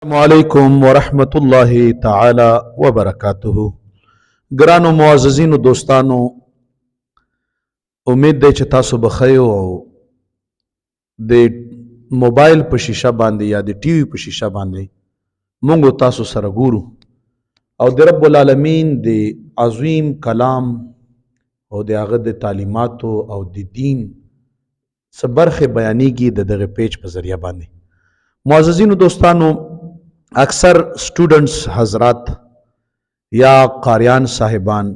السلام علیکم ورحمۃ اللہ تعالی وبرکاتہ. ګرانو معززینو دوستانو، امید دی چې تاسو بخیر او د موبایل په شیشه باندې یا د ټي وي په شیشه باندې مونږ تاسو سره ګورو او د رب العالمین د عظیم کلام او د هغه د تعلیماتو او د دین څه برخې بیانېږي د دغه پیج په ذریعہ باندې. معززینو دوستانو، اکثر سٹوڈنٹس حضرات یا قاریان صاحبان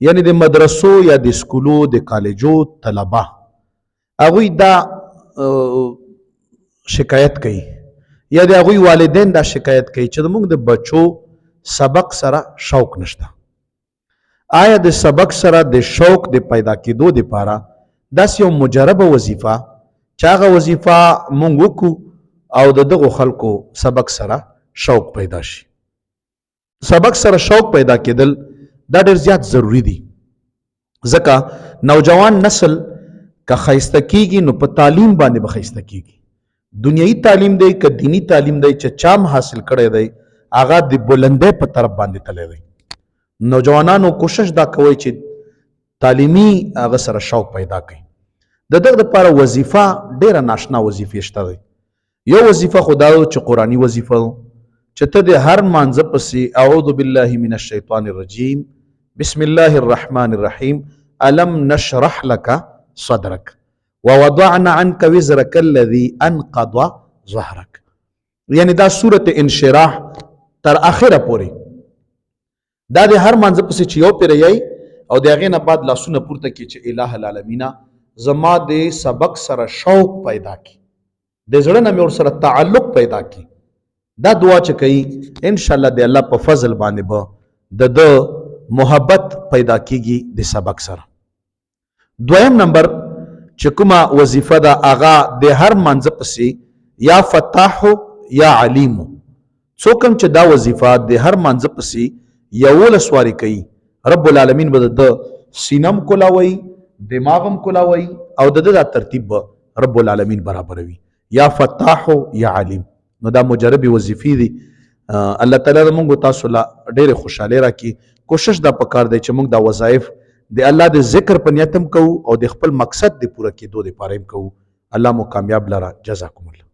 یعنی د مدرسو یا د سکولو د کالجو طلبه هغوی دا شکایت کوي یا د هغوی والدین دا شکایت کوي چې زموږ د بچو سبق سره شوق نشته. آیا د سبق سره د شوق د پیدا کېدو دپاره داسې یو مجربه وظیفه چې هغه وظیفه مونږ وکړو او د دغو خلکو سبق سره شوق پیدا شي. سبق سره شوق پیدا کېدل دا ډېر زیات ضروری دي، ځکه نوجوان نسل که ښایسته کېږي نو په تعلیم باندې به ښایسته کېږي. دنیایي تعلیم دی که دینی تعلیم دی چې چا هم حاصل کړی دی هغه د بلندۍ په طرف باندې تللی دی. نوجوانانو کوشش دا کوئ چې تعلیمي هغه سره شوق پیدا کړي. د دغه دپاره وظیفه ډېره ناشنا وظیفې شته دی. یو وظیفه خو دا چې قرآني وظیفه چې ته د هر مانځه پسې اعوذ بالله من الشیطان الرجیم بسم الله الرحمن الرحیم الم نشرح لك صدرك ووضعنا عنك وزرك الذي انقض ظهرك، یعنی دا سورة انشراح تر اخره پورې دا د هر مانځه پسې چې یو پیره یی او د هغې نه بعد لاسونه پورته کړي چې الہ العالمین زما د سبق سره شوق پیدا کړي، د زړه نه مې ورسره تعلق پیدا کړي. دا دعا چې کوي انشاءالله د الله په فضل باندې به د محبت پیدا کیږي د سبق سره. دویم نمبر چې کومه وظیفه ده هغه د هر منځ پسې یا فتاح یا علیم، څوک هم چې دا وظیفه د هر منځ پسې یولس وارې کوي رب العالمین به د سینم کولاوي، دماغ هم کولاوي او د دا ترتیب به رب العالمین برابروي، یا فتاح یا علیم. نو دا مجربی وظیفې دي. الله تعالی موږ تاسو لا ډېرې خوشحالۍ راکړي. کوشش دا پکار دی چې موږ دا وظایف د الله د ذکر په نیت هم کوو او د خپل مقصد د پوره کېدو دپاره هم کوو. الله مو کامیاب لره. جزاکم الله.